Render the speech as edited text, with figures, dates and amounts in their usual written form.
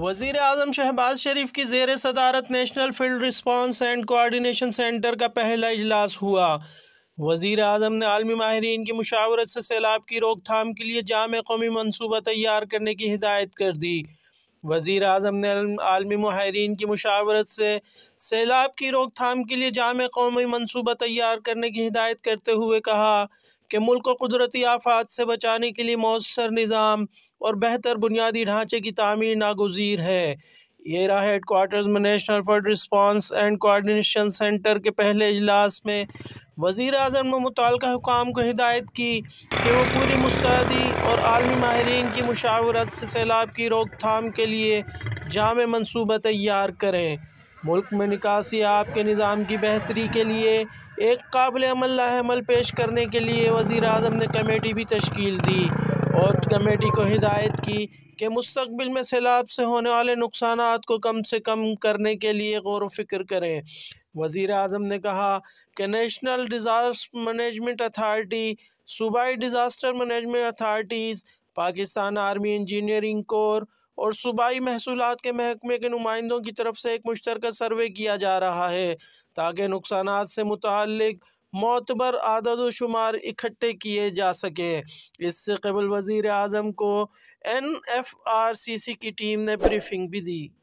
وزیر اعظم شہباز شریف کی زیر صدارت national field response and coordination centre کا پہلا اجلاس ہوا۔ وزیر اعظم نے عالمی ماہرین کی مشاورت سے سیلاب کی روک تھام کے لیے جامع قومی منصوبہ تیار کرنے کی ہدایت کر دی۔ وزیر اعظم نے عالمی ماہرین کی مشاورت سے سیلاب کی روک تھام کے لیے جامع قومی منصوبہ تیار کرنے کی ہدایت کرتے ہوئے کہا کہ ملک کو قدرتی آفات سے بچانے کے لیے مؤثر نظام اور بہتر بنیادی ڈھانچے کی تعمیر ناگزیر ہے۔ یہ رہا ہیڈ کوارٹرز میں national flood response and coordination centre کے پہلے اجلاس میں وزیر اعظم نے متعلقہ حکام کو ہدایت کی کہ وہ پوری مستعدی اور عالمی ماہرین کی مشاورت سے سیلاب کی روک تھام کے لیے جامع منصوبہ تیار کریں۔ ملک میں نکاسی آب کے نظام کی بہتری کے لیے ایک قابل عمل لائحہ عمل پیش کرنے کے لیے وزیر اعظم نے کمیٹی بھی تشکیل دی اور کمیٹی کو ہدایت کی کہ مستقبل میں سیلاب سے ہونے والے نقصانات کو کم سے کم کرنے کے لیے غور و فکر کریں۔ وزیر اعظم نے کہا کہ نیشنل ڈیزاسٹر مینجمنٹ اتھارٹی، صوبائی disaster management authorities, Pakistan army engineering corps اور صوبائی محصولات کے محکمے کے نمائندوں کی طرف سے ایک مشترکہ سروے کیا جا رہا ہے تاکہ نقصانات سے متعلق معتبر اعداد و شمار اکٹھے کیے جا سکیں۔ اس سے قبل وزیر اعظم کو NFRCC کی ٹیم نے بریفنگ بھی دی۔